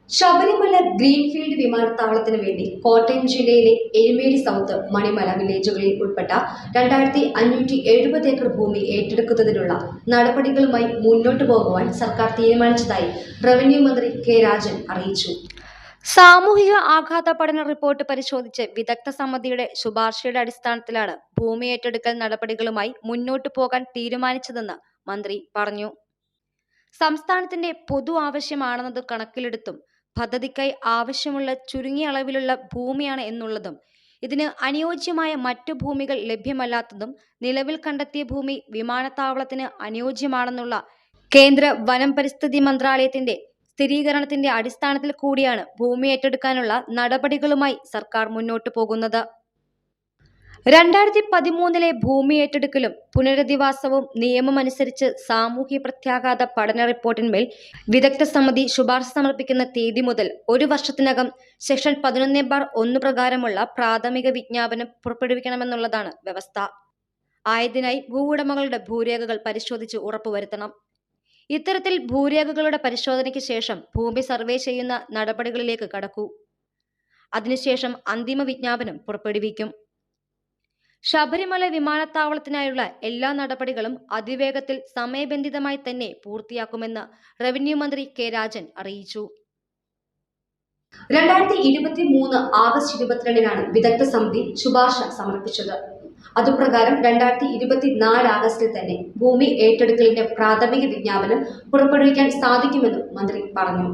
Sabarimala greenfield വിമാനത്താവളത്തിന് വേണ്ടി കോട്ടയം ജില്ലയിലെ എരുമേലി സൗത്ത് മണിമല വില്ലേജുകളിൽ ഉൾപ്പെട്ട 2570 ഏക്കർ ഭൂമി ഏറ്റെടുക്കുന്നതിനുള്ള നടപടികളുമായി മുന്നോട്ടു പോകുവാൻ സർക്കാർ തീരുമാനിച്ചതായി റവന്യൂ മന്ത്രി കെ രാജൻ അറിയിച്ചു. സാമൂഹിക ആഘാത പഠന റിപ്പോർട്ട് പരിശോധിച്ച് വിദഗ്ധ സമിതിയുടെ ശുപാർശയുടെ അടിസ്ഥാനത്തിലാണ് ഭൂമി ഏറ്റെടുക്കൽ നടപടികളുമായി മുന്നോട്ടു പോകാൻ തീരുമാനിച്ചതെന്ന് മന്ത്രി പറഞ്ഞു. സംസ്ഥാനത്തിന്റെ പൊതു ആവശ്യമാണെന്നത് കണക്കിലെടുത്തും പദ്ധതിക്കായി ആവശ്യമുള്ള ചുരുങ്ങിയ അളവിലുള്ള ഭൂമിയാണ് എന്നുള്ളതും ഇതിന് അനുയോജ്യമായ മറ്റു ഭൂമികൾ ലഭ്യമല്ലാത്തതും നിലവിൽ കണ്ടെത്തിയ ഭൂമി വിമാനത്താവളത്തിന് അനുയോജ്യമാണെന്നുള്ള കേന്ദ്ര വനം പരിസ്ഥിതി മന്ത്രാലയത്തിന്റെ സ്ഥിരീകരണത്തിന്റെ അടിസ്ഥാനത്തിൽ കൂടിയാണ് ഭൂമി ഏറ്റെടുക്കാനുള്ള നടപടികളുമായി സർക്കാർ മുന്നോട്ടു പോകുന്നത്. 2013 ഭൂമി ഏറ്റെടുക്കലും പുനരധിവാസവും നിയമമനുസരിച്ച് സാമൂഹ്യ പ്രത്യാഘാത പഠന റിപ്പോർട്ടിന്മേൽ വിദഗ്ധ സമിതി ശുപാർശ സമർപ്പിക്കുന്ന തീയതി മുതൽ 1 വർഷത്തിനകം സെക്ഷൻ 11(1) പ്രകാരമുള്ള പ്രാഥമിക വിജ്ഞാപനം പുറപ്പെടുവിക്കണമെന്നുള്ളതാണ് വ്യവസ്ഥ. ആയതിനായി ഭൂവുടമകളുടെ ഭൂരേഖകൾ പരിശോധിച്ച് ഉറപ്പുവരുത്തണം. ഇത്തരത്തിൽ ഭൂരേഖകളുടെ പരിശോധനയ്ക്ക് ശേഷം ഭൂമി സർവേ ചെയ്യുന്ന നടപടികളിലേക്ക് കടക്കൂ. അതിനുശേഷം അന്തിമ വിജ്ഞാപനം പുറപ്പെടുവിക്കും. ശബരിമല വിമാനത്താവളത്തിനായുള്ള എല്ലാ നടപടികളും അതിവേഗത്തിൽ സമയബന്ധിതമായി തന്നെ പൂർത്തിയാക്കുമെന്ന് റവന്യൂ മന്ത്രി കെ രാജൻ അറിയിച്ചു. 2023 ആഗസ്റ്റ് 22-നാണ് വിദഗ്ധ സമിതി ശുപാർശ സമർപ്പിച്ചത്. അതുപ്രകാരം 2024 ആഗസ്റ്റിൽ തന്നെ ഭൂമി ഏറ്റെടുക്കലിന്റെ പ്രാഥമിക വിജ്ഞാപനം പുറപ്പെടുവിക്കാൻ സാധിക്കുമെന്നും മന്ത്രി പറഞ്ഞു.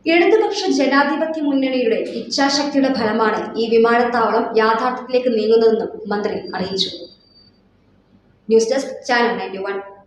ഇടതുപക്ഷ ജനാധിപത്യ മുന്നണിയുടെ ഇച്ഛാശക്തിയുടെ ഫലമാണ് ഈ വിമാനത്താവളം യാഥാർത്ഥ്യത്തിലേക്ക് നീങ്ങുന്നതെന്നും മന്ത്രി അറിയിച്ചു. News desk channel 91.